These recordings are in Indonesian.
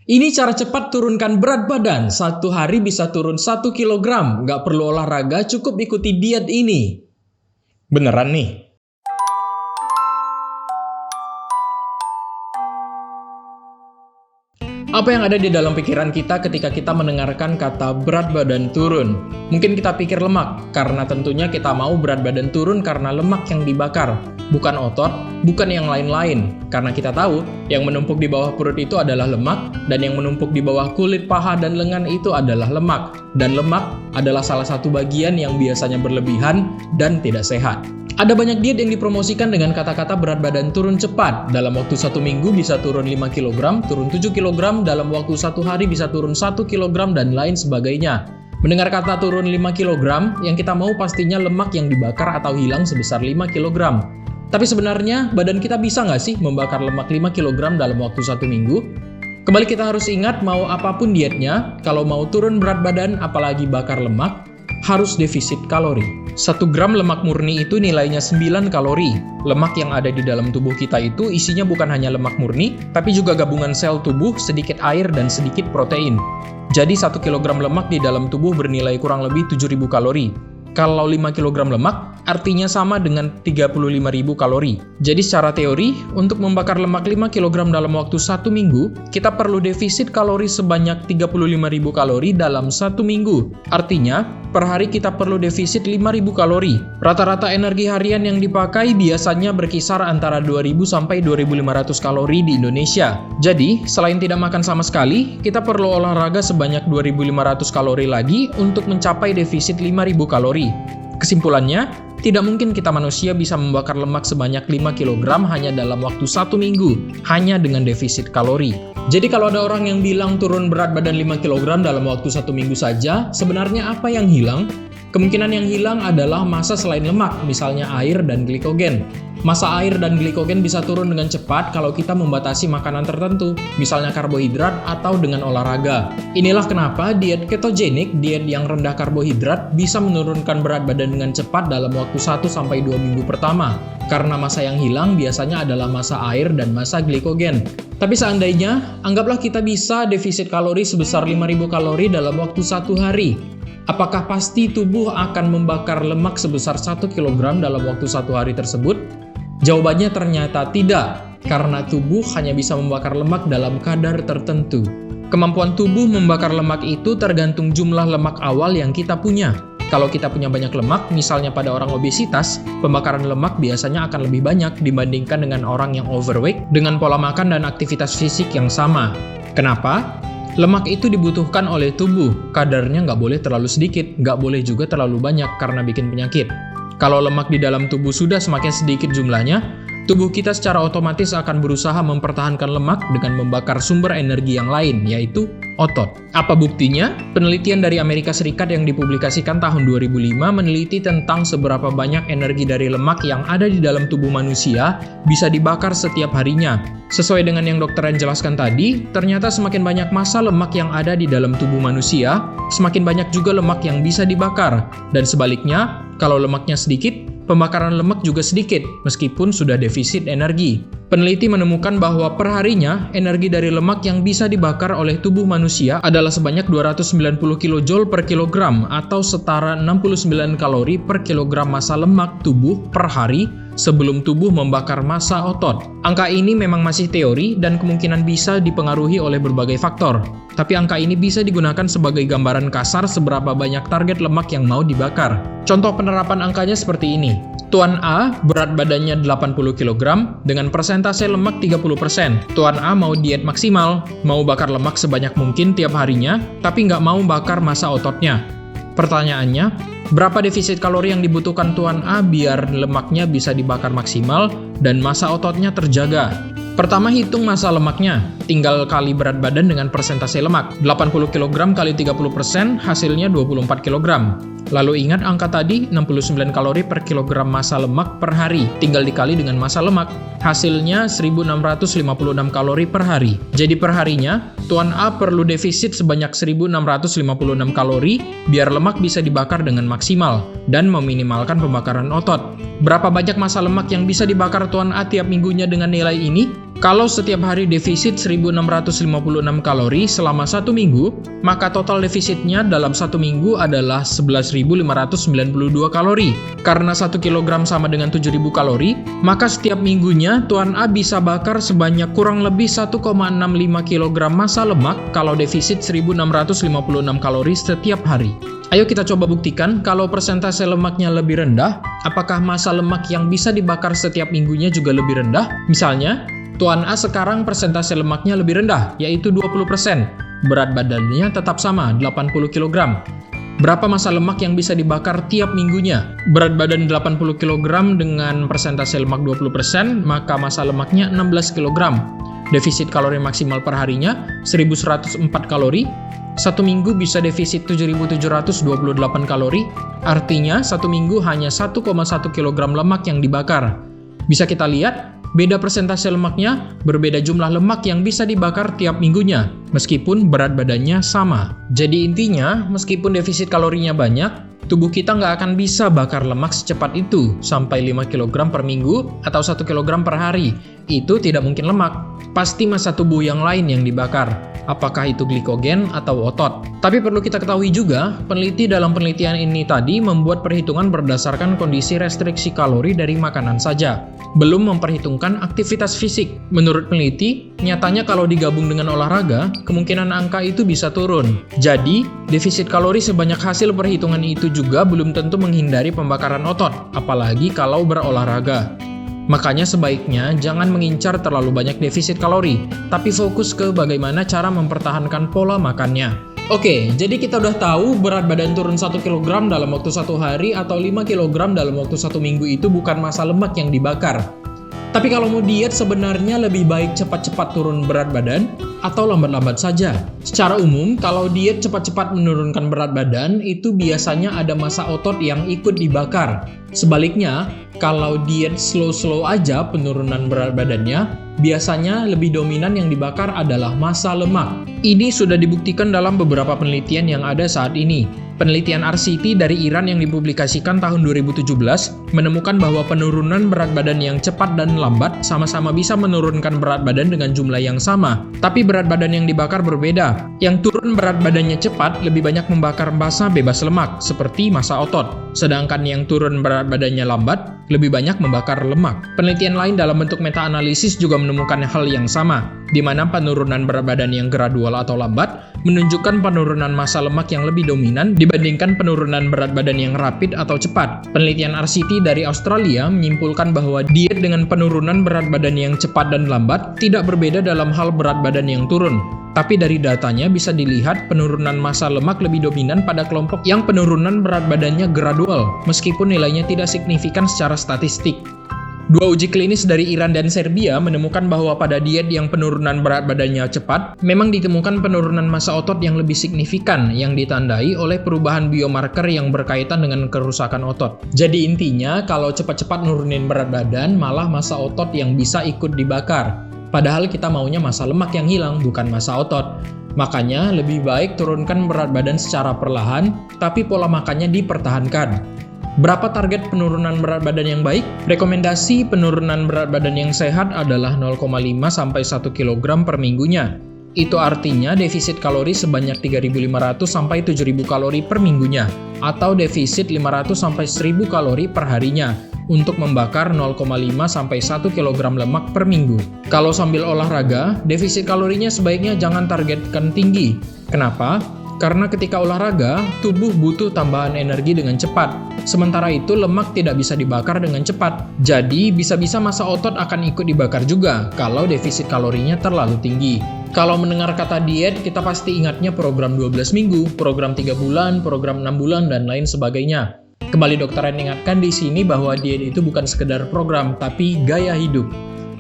Ini cara cepat turunkan berat badan. 1 hari bisa turun 1 kilogram. Nggak perlu olahraga, cukup ikuti diet ini. Beneran nih. Apa yang ada di dalam pikiran kita ketika kita mendengarkan kata berat badan turun? Mungkin kita pikir lemak, karena tentunya kita mau berat badan turun karena lemak yang dibakar, bukan otot, bukan yang lain-lain. Karena kita tahu, yang menumpuk di bawah perut itu adalah lemak, dan yang menumpuk di bawah kulit paha dan lengan itu adalah lemak. Dan lemak adalah salah satu bagian yang biasanya berlebihan dan tidak sehat. Ada banyak diet yang dipromosikan dengan kata-kata berat badan turun cepat. Dalam waktu 1 minggu bisa turun 5 kg, turun 7 kg, dalam waktu 1 hari bisa turun 1 kg, dan lain sebagainya. Mendengar kata turun 5 kg, yang kita mau pastinya lemak yang dibakar atau hilang sebesar 5 kg. Tapi sebenarnya, badan kita bisa nggak sih membakar lemak 5 kg dalam waktu 1 minggu? Kembali kita harus ingat, mau apapun dietnya, kalau mau turun berat badan, apalagi bakar lemak, harus defisit kalori. 1 gram lemak murni itu nilainya 9 kalori. Lemak yang ada di dalam tubuh kita itu isinya bukan hanya lemak murni, tapi juga gabungan sel tubuh, sedikit air, dan sedikit protein. Jadi 1 kg lemak di dalam tubuh bernilai kurang lebih 7.000 kalori. Kalau 5 kg lemak, artinya sama dengan 35.000 kalori. Jadi secara teori, untuk membakar lemak 5 kg dalam waktu 1 minggu, kita perlu defisit kalori sebanyak 35.000 kalori dalam 1 minggu. Artinya, per hari kita perlu defisit 5.000 kalori. Rata-rata energi harian yang dipakai biasanya berkisar antara 2.000 sampai 2.500 kalori di Indonesia. Jadi, selain tidak makan sama sekali, kita perlu olahraga sebanyak 2.500 kalori lagi untuk mencapai defisit 5.000 kalori. Kesimpulannya, tidak mungkin kita manusia bisa membakar lemak sebanyak 5 kg hanya dalam waktu 1 minggu, hanya dengan defisit kalori. Jadi kalau ada orang yang bilang turun berat badan 5 kg dalam waktu 1 minggu saja, sebenarnya apa yang hilang? Kemungkinan yang hilang adalah massa selain lemak, misalnya air dan glikogen. Massa air dan glikogen bisa turun dengan cepat kalau kita membatasi makanan tertentu, misalnya karbohidrat atau dengan olahraga. Inilah kenapa diet ketogenik, diet yang rendah karbohidrat, bisa menurunkan berat badan dengan cepat dalam waktu 1-2 minggu pertama. Karena massa yang hilang biasanya adalah massa air dan massa glikogen. Tapi seandainya, anggaplah kita bisa defisit kalori sebesar 5.000 kalori dalam waktu 1 hari. Apakah pasti tubuh akan membakar lemak sebesar 1 kg dalam waktu 1 hari tersebut? Jawabannya ternyata tidak, karena tubuh hanya bisa membakar lemak dalam kadar tertentu. Kemampuan tubuh membakar lemak itu tergantung jumlah lemak awal yang kita punya. Kalau kita punya banyak lemak, misalnya pada orang obesitas, pembakaran lemak biasanya akan lebih banyak dibandingkan dengan orang yang overweight dengan pola makan dan aktivitas fisik yang sama. Kenapa? Lemak itu dibutuhkan oleh tubuh, kadarnya nggak boleh terlalu sedikit, nggak boleh juga terlalu banyak karena bikin penyakit. Kalau lemak di dalam tubuh sudah semakin sedikit jumlahnya, tubuh kita secara otomatis akan berusaha mempertahankan lemak dengan membakar sumber energi yang lain, yaitu otot. Apa buktinya? Penelitian dari Amerika Serikat yang dipublikasikan tahun 2005 meneliti tentang seberapa banyak energi dari lemak yang ada di dalam tubuh manusia bisa dibakar setiap harinya. Sesuai dengan yang dokter jelaskan tadi, ternyata semakin banyak massa lemak yang ada di dalam tubuh manusia, semakin banyak juga lemak yang bisa dibakar. Dan sebaliknya, kalau lemaknya sedikit, pembakaran lemak juga sedikit, meskipun sudah defisit energi. Peneliti menemukan bahwa perharinya, energi dari lemak yang bisa dibakar oleh tubuh manusia adalah sebanyak 290 kJ per kilogram, atau setara 69 kalori per kilogram massa lemak tubuh per hari, sebelum tubuh membakar massa otot. Angka ini memang masih teori dan kemungkinan bisa dipengaruhi oleh berbagai faktor. Tapi angka ini bisa digunakan sebagai gambaran kasar seberapa banyak target lemak yang mau dibakar. Contoh penerapan angkanya seperti ini. Tuan A berat badannya 80 kg dengan persentase lemak 30%. Tuan A mau diet maksimal, mau bakar lemak sebanyak mungkin tiap harinya, tapi nggak mau bakar massa ototnya. Pertanyaannya, berapa defisit kalori yang dibutuhkan Tuan A biar lemaknya bisa dibakar maksimal dan massa ototnya terjaga? Pertama, hitung massa lemaknya, tinggal kali berat badan dengan persentase lemak. 80 kg kali 30% hasilnya 24 kg. Lalu ingat angka tadi, 69 kalori per kilogram massa lemak per hari, tinggal dikali dengan massa lemak. Hasilnya 1656 kalori per hari. Jadi perharinya, Tuan A perlu defisit sebanyak 1656 kalori biar lemak bisa dibakar dengan maksimal dan meminimalkan pembakaran otot. Berapa banyak massa lemak yang bisa dibakar Tuan A tiap minggunya dengan nilai ini? Kalau setiap hari defisit 1656 kalori selama 1 minggu, maka total defisitnya dalam 1 minggu adalah 11.592 kalori. Karena 1 kg sama dengan 7.000 kalori, maka setiap minggunya Tuan A bisa bakar sebanyak kurang lebih 1,65 kg massa lemak kalau defisit 1656 kalori setiap hari. Ayo kita coba buktikan kalau persentase lemaknya lebih rendah, apakah massa lemak yang bisa dibakar setiap minggunya juga lebih rendah? Misalnya, Tuan A sekarang persentase lemaknya lebih rendah, yaitu 20%. Berat badannya tetap sama, 80 kg. Berapa massa lemak yang bisa dibakar tiap minggunya? Berat badan 80 kg dengan persentase lemak 20%, maka massa lemaknya 16 kg. Defisit kalori maksimal per harinya 1104 kalori. 1 minggu bisa defisit 7.728 kalori, artinya 1 minggu hanya 1,1 kg lemak yang dibakar. Bisa kita lihat, beda persentase lemaknya, berbeda jumlah lemak yang bisa dibakar tiap minggunya, meskipun berat badannya sama. Jadi intinya, meskipun defisit kalorinya banyak, tubuh kita nggak akan bisa bakar lemak secepat itu, sampai 5 kg per minggu atau 1 kg per hari. Itu tidak mungkin lemak, pasti massa tubuh yang lain yang dibakar. Apakah itu glikogen atau otot? Tapi perlu kita ketahui juga, peneliti dalam penelitian ini tadi membuat perhitungan berdasarkan kondisi restriksi kalori dari makanan saja, belum memperhitungkan aktivitas fisik. Menurut peneliti, nyatanya kalau digabung dengan olahraga, kemungkinan angka itu bisa turun. Jadi, defisit kalori sebanyak hasil perhitungan itu juga belum tentu menghindari pembakaran otot, apalagi kalau berolahraga. Makanya sebaiknya jangan mengincar terlalu banyak defisit kalori, tapi fokus ke bagaimana cara mempertahankan pola makannya. Oke, jadi kita udah tahu berat badan turun 1 kg dalam waktu 1 hari atau 5 kg dalam waktu 1 minggu itu bukan massa lemak yang dibakar. Tapi kalau mau diet sebenarnya lebih baik cepat-cepat turun berat badan atau lambat-lambat saja. Secara umum, kalau diet cepat-cepat menurunkan berat badan itu biasanya ada massa otot yang ikut dibakar. Sebaliknya, kalau diet slow-slow aja penurunan berat badannya, biasanya lebih dominan yang dibakar adalah massa lemak. Ini sudah dibuktikan dalam beberapa penelitian yang ada saat ini. Penelitian RCT dari Iran yang dipublikasikan tahun 2017 menemukan bahwa penurunan berat badan yang cepat dan lambat sama-sama bisa menurunkan berat badan dengan jumlah yang sama. Tapi berat badan yang dibakar berbeda. Yang turun berat badannya cepat lebih banyak membakar massa bebas lemak, seperti massa otot. Sedangkan yang turun berat badannya lambat lebih banyak membakar lemak. Penelitian lain dalam bentuk meta-analisis juga menemukan hal yang sama, di mana penurunan berat badan yang gradual atau lambat menunjukkan penurunan massa lemak yang lebih dominan dibandingkan penurunan berat badan yang rapid atau cepat. Penelitian RCT dari Australia menyimpulkan bahwa diet dengan penurunan berat badan yang cepat dan lambat tidak berbeda dalam hal berat badan yang turun. Tapi dari datanya bisa dilihat penurunan massa lemak lebih dominan pada kelompok yang penurunan berat badannya gradual, meskipun nilainya tidak signifikan secara statistik. 2 uji klinis dari Iran dan Serbia menemukan bahwa pada diet yang penurunan berat badannya cepat, memang ditemukan penurunan massa otot yang lebih signifikan yang ditandai oleh perubahan biomarker yang berkaitan dengan kerusakan otot. Jadi intinya, kalau cepat-cepat nurunin berat badan, malah massa otot yang bisa ikut dibakar. Padahal kita maunya massa lemak yang hilang, bukan massa otot. Makanya lebih baik turunkan berat badan secara perlahan, tapi pola makannya dipertahankan. Berapa target penurunan berat badan yang baik? Rekomendasi penurunan berat badan yang sehat adalah 0,5 sampai 1 kg per minggunya. Itu artinya defisit kalori sebanyak 3.500 sampai 7.000 kalori per minggunya, atau defisit 500 sampai 1.000 kalori per harinya, untuk membakar 0,5 sampai 1 kg lemak per minggu. Kalau sambil olahraga, defisit kalorinya sebaiknya jangan targetkan tinggi. Kenapa? Karena ketika olahraga, tubuh butuh tambahan energi dengan cepat. Sementara itu, lemak tidak bisa dibakar dengan cepat. Jadi, bisa-bisa massa otot akan ikut dibakar juga kalau defisit kalorinya terlalu tinggi. Kalau mendengar kata diet, kita pasti ingatnya program 12 minggu, program 3 bulan, program 6 bulan, dan lain sebagainya. Kembali dokter ingatkan di sini bahwa diet itu bukan sekedar program, tapi gaya hidup.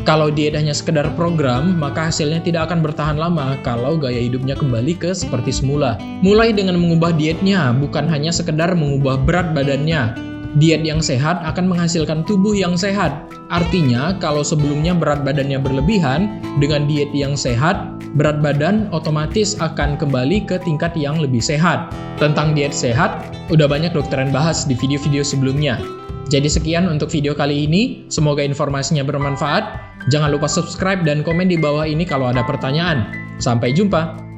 Kalau diet hanya sekedar program, maka hasilnya tidak akan bertahan lama kalau gaya hidupnya kembali ke seperti semula. Mulai dengan mengubah dietnya, bukan hanya sekedar mengubah berat badannya. Diet yang sehat akan menghasilkan tubuh yang sehat. Artinya, kalau sebelumnya berat badannya berlebihan, dengan diet yang sehat, berat badan otomatis akan kembali ke tingkat yang lebih sehat. Tentang diet sehat, udah banyak dokteran bahas di video-video sebelumnya. Jadi sekian untuk video kali ini, semoga informasinya bermanfaat. Jangan lupa subscribe dan komen di bawah ini kalau ada pertanyaan. Sampai jumpa!